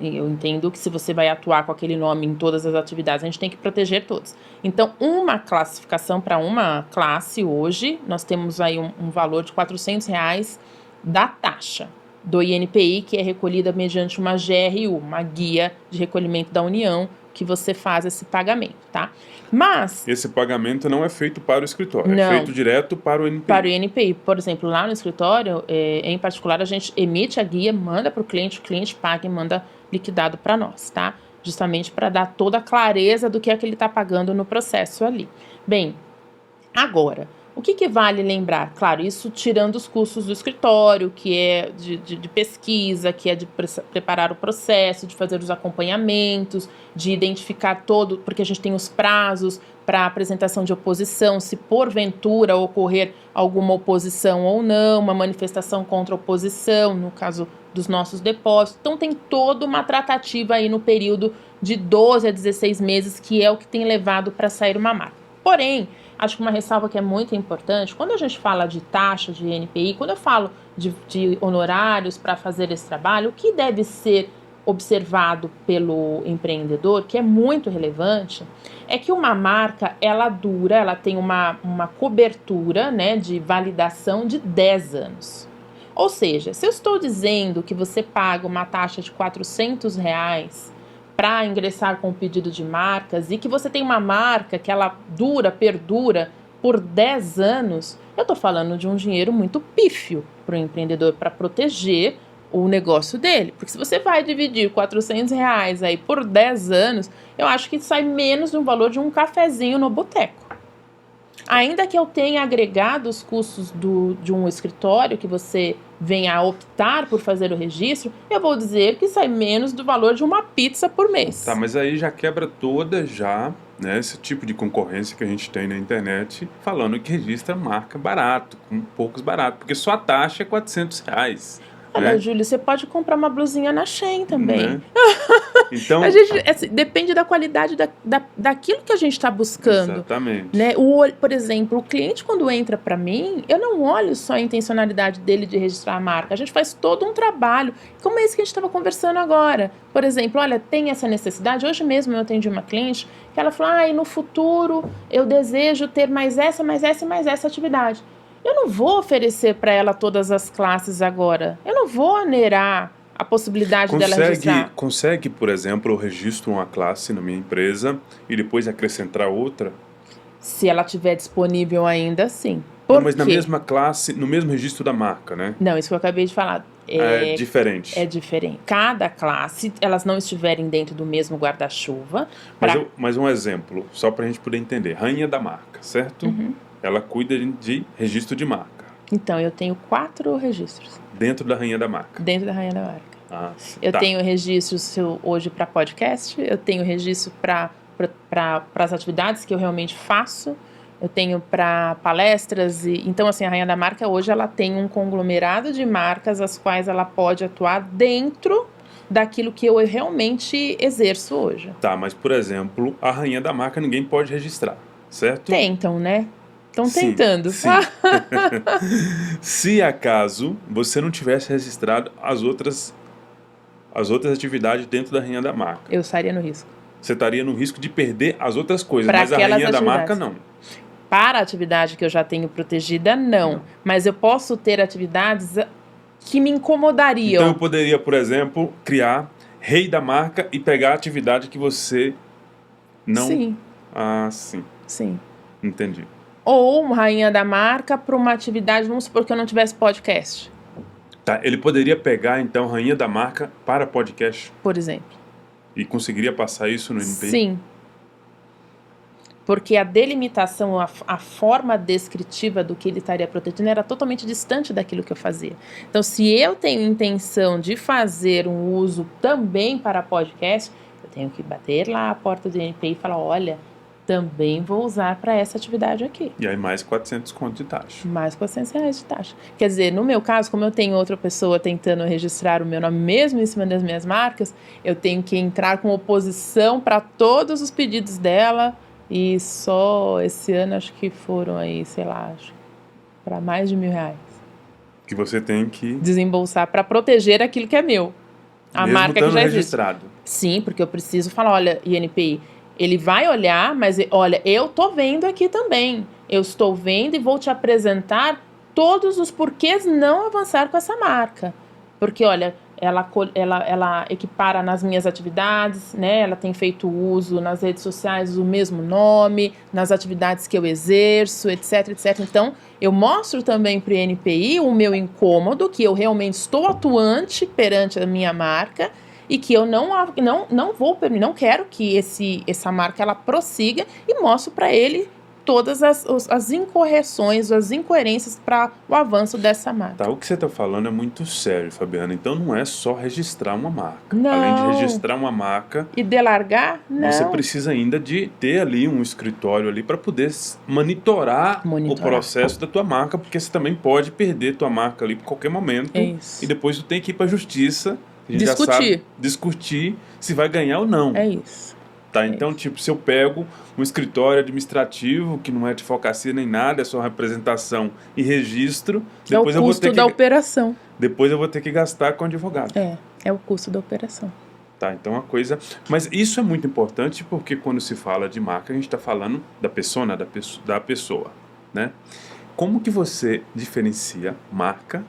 Eu entendo que se você vai atuar com aquele nome em todas as atividades, a gente tem que proteger todos. Então, uma classificação para uma classe hoje, nós temos aí um valor de R$400 da taxa do INPI, que é recolhida mediante uma GRU, uma guia de recolhimento da União, que você faz esse pagamento, tá? Mas... esse pagamento não é feito para o escritório, não, é feito direto para o INPI. Para o INPI. Por exemplo, lá no escritório, em particular, a gente emite a guia, manda para o cliente paga e manda liquidado para nós, tá? Justamente para dar toda a clareza do que é que ele está pagando no processo ali. Bem, agora, o que vale lembrar? Claro, isso tirando os custos do escritório, que é de pesquisa, que é de preparar o processo, de fazer os acompanhamentos, de identificar todo, porque a gente tem os prazos para apresentação de oposição, se porventura ocorrer alguma oposição ou não, uma manifestação contra a oposição, no caso dos nossos depósitos. Então, tem toda uma tratativa aí no período de 12 a 16 meses, que é o que tem levado para sair uma marca. Porém, acho que uma ressalva que é muito importante, quando a gente fala de taxa de INPI, quando eu falo de honorários para fazer esse trabalho, o que deve ser observado pelo empreendedor, que é muito relevante, é que uma marca, ela tem uma cobertura, né, de validação de 10 anos. Ou seja, se eu estou dizendo que você paga uma taxa de R$400 para ingressar com o pedido de marcas e que você tem uma marca que ela perdura por 10 anos, eu estou falando de um dinheiro muito pífio para o empreendedor, para proteger o negócio dele. Porque se você vai dividir R$400 aí por 10 anos, eu acho que sai menos do valor de um cafezinho no boteco. Ainda que eu tenha agregado os custos de um escritório, que você venha a optar por fazer o registro, eu vou dizer que sai menos do valor de uma pizza por mês. Tá, mas aí já quebra toda né, esse tipo de concorrência que a gente tem na internet, falando que registra marca barato, com poucos baratos, porque só a taxa é R$400. Olha, né? Júlio, você pode comprar uma blusinha na Shein também. Né? Então, a gente, depende da qualidade daquilo que a gente está buscando. Exatamente. Né? Por exemplo, o cliente, quando entra para mim, eu não olho só a intencionalidade dele de registrar a marca. A gente faz todo um trabalho, como esse que a gente estava conversando agora. Por exemplo, olha, tem essa necessidade. Hoje mesmo eu atendi uma cliente que ela falou, no futuro eu desejo ter mais essa atividade. Eu não vou oferecer para ela todas as classes agora. Eu não vou onerar a possibilidade dela registrar. Consegue, por exemplo, eu registro uma classe na minha empresa e depois acrescentar outra? Se ela tiver disponível ainda, sim. Não, mas na mesma classe, no mesmo registro da marca, né? Não, isso que eu acabei de falar. É diferente. É diferente. Cada classe, elas não estiverem dentro do mesmo guarda-chuva. Mas um exemplo, só para a gente poder entender. Rainha da marca, certo? Uhum. Ela cuida de registro de marca. Então, eu tenho 4 registros. Dentro da Rainha da Marca? Dentro da Rainha da Marca. Eu tá. tenho registros hoje para podcast, eu tenho registro para as atividades que eu realmente faço, eu tenho para palestras. Então, assim, a Rainha da Marca hoje ela tem um conglomerado de marcas as quais ela pode atuar dentro daquilo que eu realmente exerço hoje. Tá, mas por exemplo, a rainha da marca ninguém pode registrar, certo? Tentam, né? Estão Sim, tentando. sim. Se acaso você não tivesse registrado as outras atividades dentro da rainha da marca, Eu estaria no risco. você estaria no risco de perder as outras coisas, Pra mas a aquelas rainha da marca atividades. não. Para a atividade que eu já tenho protegida, não. Mas eu posso ter atividades que me incomodariam. Então eu poderia, por exemplo, criar rei da marca e pegar a atividade que você não... Sim. Ah, sim. Sim. Entendi. Ou uma rainha da marca para uma atividade, vamos supor que eu não tivesse podcast. Tá, ele poderia pegar, então, rainha da marca para podcast? Por exemplo. E conseguiria passar isso no NPI? Sim. Porque a delimitação, a forma descritiva do que ele estaria protegendo era totalmente distante daquilo que eu fazia. Então, se eu tenho intenção de fazer um uso também para podcast, eu tenho que bater lá a porta do NPI e falar, olha, também vou usar para essa atividade aqui. E aí mais 400 conto de taxa. Mais R$400 de taxa. Quer dizer, no meu caso, como eu tenho outra pessoa tentando registrar o meu nome mesmo em cima das minhas marcas, eu tenho que entrar com oposição para todos os pedidos dela. E só esse ano acho que foram aí, sei lá, para mais de R$1.000. Que você tem que... desembolsar para proteger aquilo que é meu. A mesmo marca que já existe. registrado. Sim, porque eu preciso falar, olha, INPI, ele vai olhar, mas olha, eu tô vendo aqui também. Eu estou vendo e vou te apresentar todos os porquês não avançar com essa marca. Porque, olha, ela equipara nas minhas atividades, né? Ela tem feito uso nas redes sociais do mesmo nome, nas atividades que eu exerço, etc, etc. Então, eu mostro também para o INPI o meu incômodo, que eu realmente estou atuante perante a minha marca e que eu não quero que essa marca ela prossiga, e mostro para ele todas as incorreções, as incoerências para o avanço dessa marca. Tá, o que você está falando é muito sério, Fabiana. Então não é só registrar uma marca. Não. Além de registrar uma marca... E delargar? Não. Você precisa ainda de ter ali um escritório ali para poder monitorar o processo da tua marca, porque você também pode perder tua marca ali por qualquer momento. É isso. E depois tu tem que ir para a justiça. A gente discutir. já sabe discutir se vai ganhar ou não. É isso. Tá, então, tipo, se eu pego um escritório administrativo, que não é advocacia nem nada, é só representação e registro, depois é o custo da operação. Depois eu vou ter que gastar com advogado. É o custo da operação. Tá, então a coisa... Mas isso é muito importante porque quando se fala de marca, a gente está falando da persona, da pessoa, né? Como que você diferencia marca,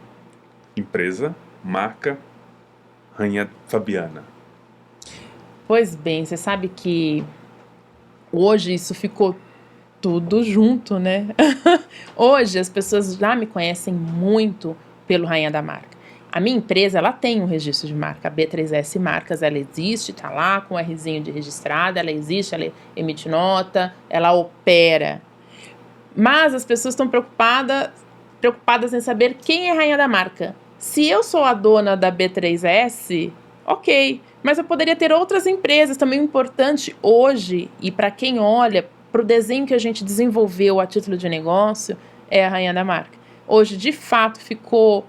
empresa, marca, Rainha Fabiana? Pois bem, você sabe que hoje isso ficou tudo junto, né? Hoje as pessoas já me conhecem muito pelo Rainha da Marca. A minha empresa, ela tem um registro de marca, a B3S Marcas, ela existe, tá lá com o Rzinho de registrada, ela existe, ela emite nota, ela opera. Mas as pessoas estão preocupadas em saber quem é a Rainha da Marca. Se eu sou a dona da B3S, ok, mas eu poderia ter outras empresas. Também importante hoje, e para quem olha para o desenho que a gente desenvolveu a título de negócio, é a Rainha da Marca. Hoje, de fato, ficou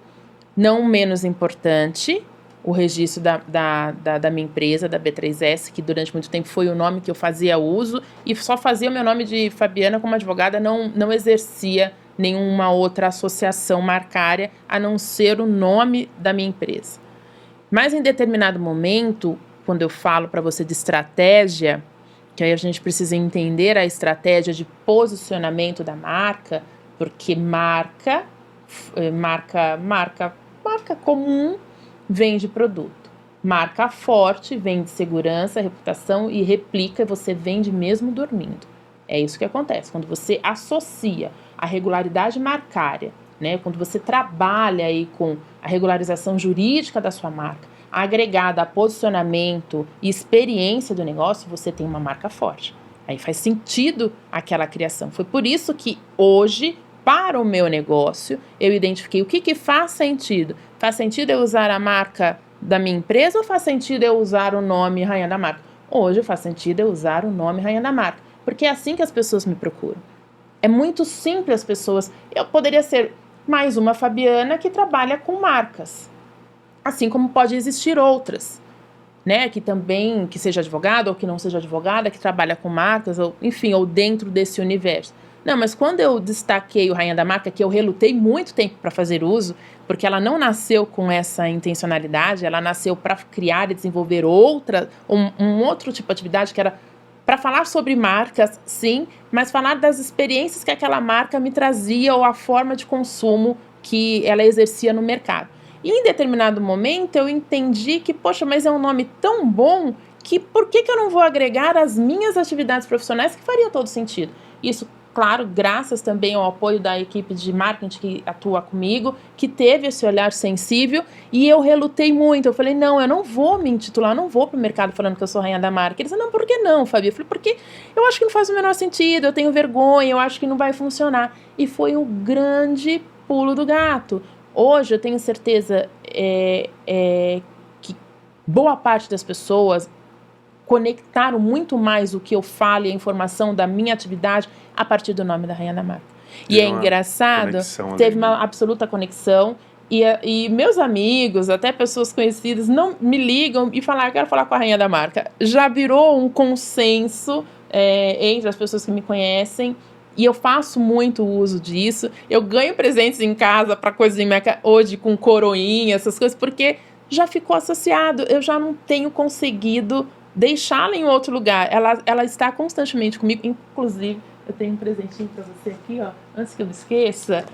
não menos importante o registro da minha empresa, da B3S, que durante muito tempo foi o nome que eu fazia uso, e só fazia o meu nome de Fabiana como advogada, não exercia nenhuma outra associação marcária, a não ser o nome da minha empresa. Mas em determinado momento, quando eu falo para você de estratégia, que aí a gente precisa entender a estratégia de posicionamento da marca, porque marca comum vende produto. Marca forte vende segurança, reputação, e replica você vende mesmo dormindo. É isso que acontece. Quando você associa a regularidade marcária, né, quando você trabalha aí com a regularização jurídica da sua marca, agregada a posicionamento e experiência do negócio, você tem uma marca forte. Aí faz sentido aquela criação. Foi por isso que hoje, para o meu negócio, eu identifiquei o que faz sentido. Faz sentido eu usar a marca da minha empresa ou faz sentido eu usar o nome Rainha da Marca? Hoje faz sentido eu usar o nome Rainha da Marca, porque é assim que as pessoas me procuram. É muito simples as pessoas... Eu poderia ser mais uma Fabiana que trabalha com marcas, assim como pode existir outras. né, que seja advogado ou que não seja advogada, que trabalha com marcas, ou enfim, ou dentro desse universo. Não, mas quando eu destaquei o Rainha da Marca, que eu relutei muito tempo para fazer uso, porque ela não nasceu com essa intencionalidade, ela nasceu para criar e desenvolver um outro tipo de atividade, que era para falar sobre marcas, sim, mas falar das experiências que aquela marca me trazia ou a forma de consumo que ela exercia no mercado. E em determinado momento eu entendi que, poxa, mas é um nome tão bom que por que eu não vou agregar as minhas atividades profissionais, que faria todo sentido. Isso, claro, graças também ao apoio da equipe de marketing que atua comigo, que teve esse olhar sensível, e eu relutei muito. Eu falei, não, eu não vou me intitular, eu não vou para o mercado falando que eu sou rainha da marca. Eles disseram, não, por que não, Fabi? Eu falei, porque eu acho que não faz o menor sentido, eu tenho vergonha, eu acho que não vai funcionar. E foi um grande pulo do gato. Hoje eu tenho certeza que boa parte das pessoas conectaram muito mais o que eu falo e a informação da minha atividade a partir do nome da Rainha da Marca. E é engraçado, teve uma absoluta conexão. E meus amigos, até pessoas conhecidas, não me ligam e falam, eu quero falar com a Rainha da Marca. Já virou um consenso entre as pessoas que me conhecem. E eu faço muito uso disso. Eu ganho presentes em casa para coisas de marca hoje com coroinha, essas coisas, porque já ficou associado. Eu já não tenho conseguido deixá-la em outro lugar. Ela está constantemente comigo. Inclusive, eu tenho um presentinho para você aqui, ó. Antes que eu me esqueça.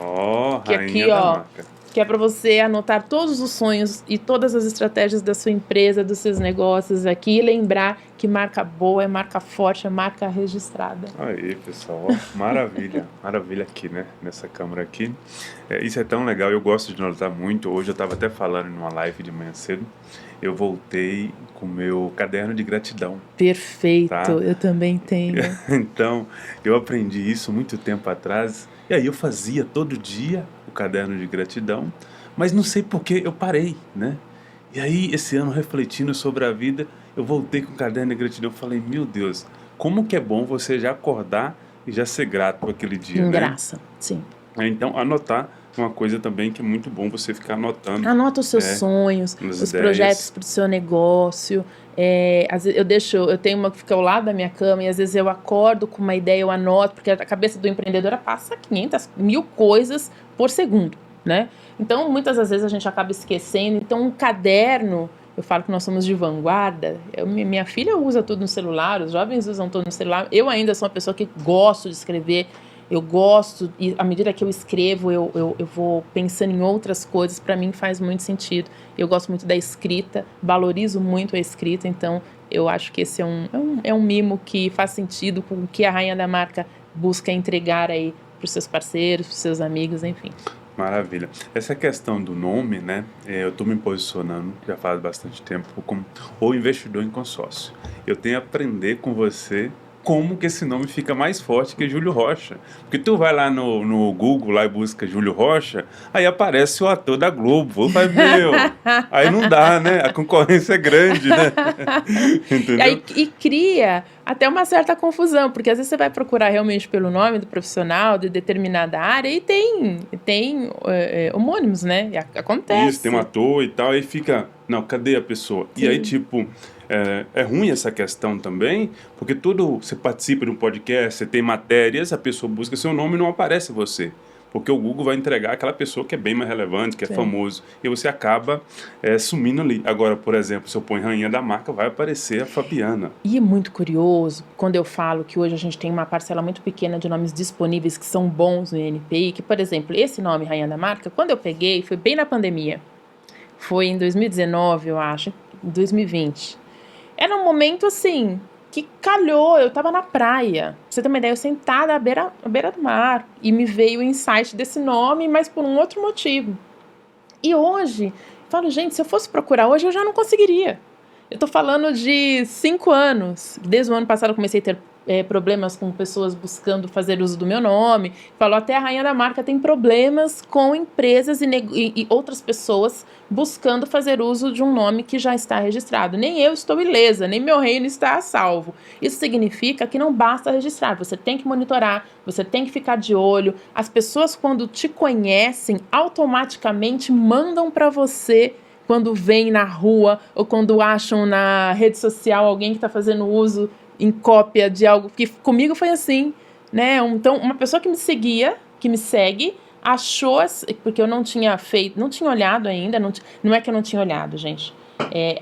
Que aqui, ó. Marca. Que é para você anotar todos os sonhos e todas as estratégias da sua empresa, dos seus negócios aqui, e lembrar que marca boa é marca forte, é marca registrada. Aí, pessoal, ó, maravilha, maravilha aqui, né, nessa câmera aqui. Isso é tão legal, eu gosto de notar muito. Hoje eu estava até falando numa live de manhã cedo, eu voltei com o meu caderno de gratidão. Perfeito, tá? Eu também tenho. Então, eu aprendi isso muito tempo atrás, e aí eu fazia todo dia o caderno de gratidão, mas não sei por que eu parei, né? E aí, esse ano, refletindo sobre a vida, eu voltei com o caderno de gratidão e falei, meu Deus, como que é bom você já acordar e já ser grato por aquele dia, né? Graça, sim. Então, anotar uma coisa também que é muito bom você ficar anotando. Anota os seus sonhos, os projetos para o seu negócio. Às vezes eu tenho uma que fica ao lado da minha cama e às vezes eu acordo com uma ideia, eu anoto, porque a cabeça do empreendedor passa 500, 1000 coisas por segundo, né? Então, muitas das vezes a gente acaba esquecendo. Então, um caderno, eu falo que nós somos de vanguarda. Minha filha usa tudo no celular, os jovens usam tudo no celular. Eu ainda sou uma pessoa que gosto de escrever. Eu gosto, e à medida que eu escrevo, eu vou pensando em outras coisas. Para mim faz muito sentido. Eu gosto muito da escrita, valorizo muito a escrita, então eu acho que esse é um mimo que faz sentido com o que a Rainha da Marca busca entregar aí para os seus parceiros, para os seus amigos, enfim. Maravilha. Essa questão do nome, né? Eu estou me posicionando, já faz bastante tempo, como o investidor em consórcio. Eu tenho a aprender com você como que esse nome fica mais forte que Júlio Rocha. Porque tu vai lá no Google lá e busca Júlio Rocha, aí aparece o ator da Globo. Vai, meu, aí não dá, né? A concorrência é grande, né? Entendeu? E cria até uma certa confusão, porque às vezes você vai procurar realmente pelo nome do profissional de determinada área e tem homônimos, né? E acontece. Isso, tem um ator e tal, aí fica, não, cadê a pessoa? Sim. E aí, tipo, é ruim essa questão também, porque você participa de um podcast, você tem matérias, a pessoa busca seu nome e não aparece você. Porque o Google vai entregar aquela pessoa que é bem mais relevante, que é famoso, e você acaba sumindo ali. Agora, por exemplo, se eu põe Rainha da Marca, vai aparecer a Fabiana. E é muito curioso, quando eu falo que hoje a gente tem uma parcela muito pequena de nomes disponíveis que são bons no INPI, que, por exemplo, esse nome, Rainha da Marca, quando eu peguei, foi bem na pandemia. Foi em 2019, eu acho, 2020. Era um momento, assim, que calhou, eu tava na praia. Pra você ter uma ideia, eu sentada à beira do mar. E me veio o insight desse nome, mas por um outro motivo. E hoje, eu falo, gente, se eu fosse procurar hoje, eu já não conseguiria. Eu tô falando de 5 anos. Desde o ano passado eu comecei a ter problemas com pessoas buscando fazer uso do meu nome. Falou, até a Rainha da Marca tem problemas com empresas e outras pessoas buscando fazer uso de um nome que já está registrado. Nem eu estou ilesa, nem meu reino está a salvo. Isso significa que não basta registrar, você tem que monitorar, você tem que ficar de olho. As pessoas, quando te conhecem, automaticamente mandam para você quando veem na rua ou quando acham na rede social alguém que está fazendo uso em cópia de algo. Que comigo foi assim, né? Então, uma pessoa que me seguia, que me segue, achou, porque eu não tinha feito, não tinha olhado ainda, não é que eu não tinha olhado, gente.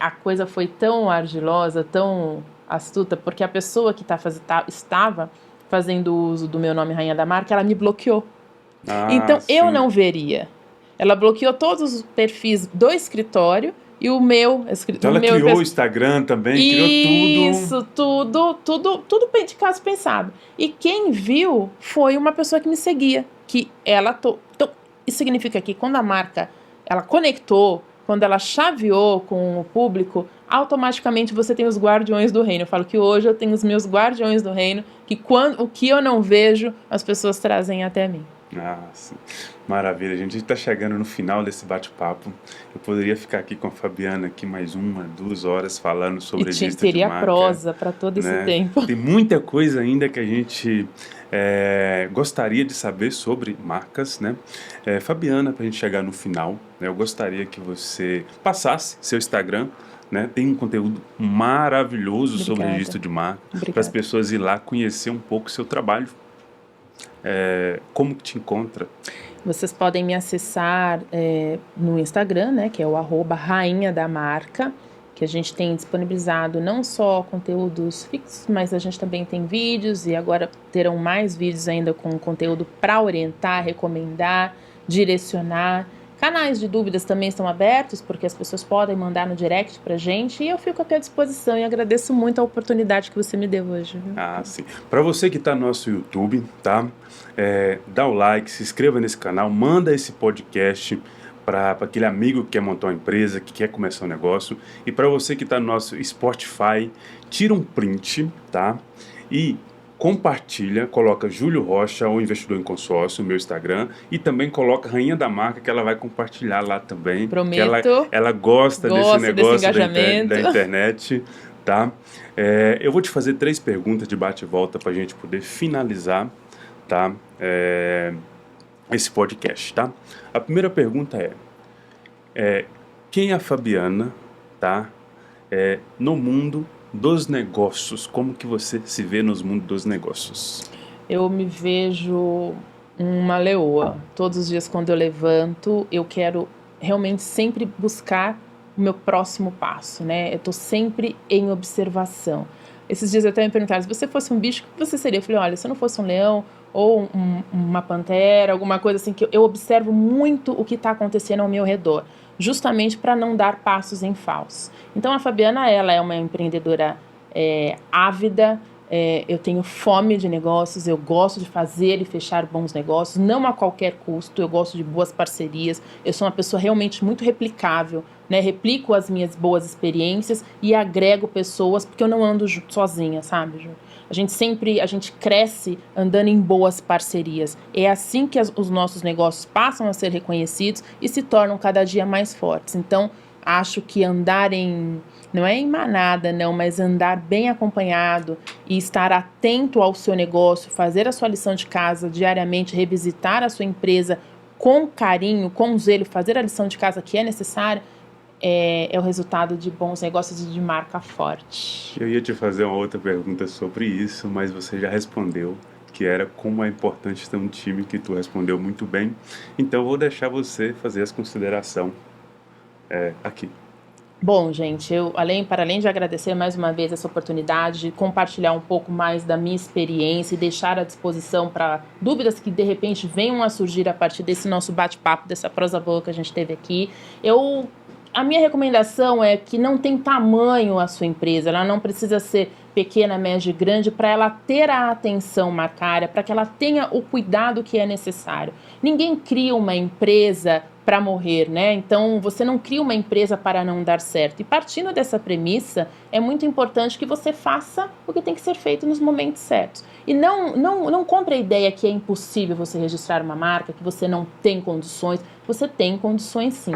A coisa foi tão ardilosa, tão astuta, porque a pessoa que estava fazendo uso do meu nome Rainha da Marca, ela me bloqueou. Então, eu não veria. Ela bloqueou todos os perfis do escritório e o meu... Então ela criou o Instagram também, criou tudo. Isso, tudo de caso pensado. E quem viu foi uma pessoa que me seguia, que ela... Então, isso significa que quando a marca, ela conectou, quando ela chaveou com o público, automaticamente você tem os guardiões do reino. Eu falo que hoje eu tenho os meus guardiões do reino, que o que eu não vejo, as pessoas trazem até mim. Sim. Maravilha, a gente está chegando no final desse bate-papo. Eu poderia ficar aqui com a Fabiana aqui mais 1-2 horas falando sobre registro de marca. Teria prosa para todo esse tempo. Tem muita coisa ainda que a gente gostaria de saber sobre marcas, né? Fabiana, para a gente chegar no final, né, eu gostaria que você passasse seu Instagram, né? Tem um conteúdo maravilhoso sobre registro de marca, para as pessoas ir lá conhecer um pouco o seu trabalho. Como que te encontra? Vocês podem me acessar no Instagram, né, que é o @rainha da marca, que a gente tem disponibilizado não só conteúdos fixos, mas a gente também tem vídeos e agora terão mais vídeos ainda com conteúdo para orientar, recomendar, direcionar. Canais de dúvidas também estão abertos, porque as pessoas podem mandar no direct pra gente e eu fico aqui à disposição e agradeço muito a oportunidade que você me deu hoje. Viu? Sim. Para você que está no nosso YouTube, tá? Dá o like, se inscreva nesse canal, manda esse podcast para aquele amigo que quer montar uma empresa, que quer começar um negócio. E para você que está no nosso Spotify, tira um print, tá? E compartilha, coloca Júlio Rocha, o investidor em consórcio, meu Instagram, e também coloca Rainha da Marca, que ela vai compartilhar lá também. Prometo. Ela gosta desse negócio da internet, tá? Eu vou te fazer 3 perguntas de bate e volta para a gente poder finalizar, tá? Esse podcast, tá? A primeira pergunta quem é a Fabiana, tá? No mundo dos negócios, como que você se vê nos mundos dos negócios? Eu me vejo uma leoa. Todos os dias quando eu levanto, eu quero realmente sempre buscar o meu próximo passo, né? Eu tô sempre em observação. Esses dias até me perguntaram, se você fosse um bicho, o que você seria? Eu falei, olha, se eu não fosse um leão ou uma pantera, alguma coisa assim, que eu observo muito o que está acontecendo ao meu redor, justamente para não dar passos em falso. Então a Fabiana, ela é uma empreendedora ávida, eu tenho fome de negócios, eu gosto de fazer e fechar bons negócios, não a qualquer custo, eu gosto de boas parcerias, eu sou uma pessoa realmente muito replicável, né? Replico as minhas boas experiências e agrego pessoas, porque eu não ando sozinha, sabe, Ju? A gente cresce andando em boas parcerias. É assim que os nossos negócios passam a ser reconhecidos e se tornam cada dia mais fortes. Então, acho que andar não é em manada, não, mas andar bem acompanhado e estar atento ao seu negócio, fazer a sua lição de casa diariamente, revisitar a sua empresa com carinho, com zelo, fazer a lição de casa que é necessária, é o resultado de bons negócios e de marca forte. Eu ia te fazer uma outra pergunta sobre isso, mas você já respondeu, que era como é importante ter um time, que tu respondeu muito bem. Então eu vou deixar você fazer as considerações aqui. Bom, gente, para além de agradecer mais uma vez essa oportunidade de compartilhar um pouco mais da minha experiência e deixar à disposição para dúvidas que de repente venham a surgir a partir desse nosso bate-papo, dessa prosa boa que a gente teve aqui, a minha recomendação é que não tem tamanho a sua empresa, ela não precisa ser pequena, média e grande para ela ter a atenção marcária, para que ela tenha o cuidado que é necessário. Ninguém cria uma empresa para morrer, né? Então, você não cria uma empresa para não dar certo. E partindo dessa premissa, é muito importante que você faça o que tem que ser feito nos momentos certos. E não compre a ideia que é impossível você registrar uma marca, que você não tem condições. Você tem condições, sim.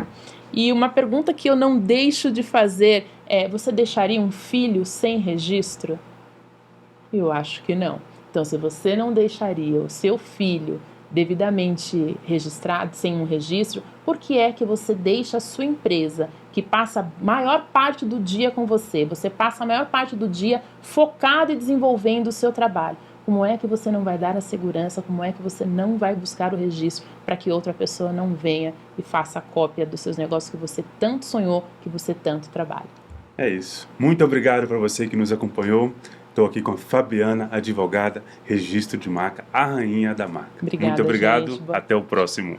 E uma pergunta que eu não deixo de fazer é: você deixaria um filho sem registro? Eu acho que não. Então, se você não deixaria o seu filho devidamente registrado, sem um registro, por que é que você deixa a sua empresa, que passa a maior parte do dia com você, você passa a maior parte do dia focado e desenvolvendo o seu trabalho. Como é que você não vai dar a segurança, como é que você não vai buscar o registro para que outra pessoa não venha e faça a cópia dos seus negócios que você tanto sonhou, que você tanto trabalha? É isso. Muito obrigado para você que nos acompanhou. Estou aqui com a Fabiana, advogada, registro de marca, a rainha da marca. Obrigada, Muito obrigado. gente. Até o próximo.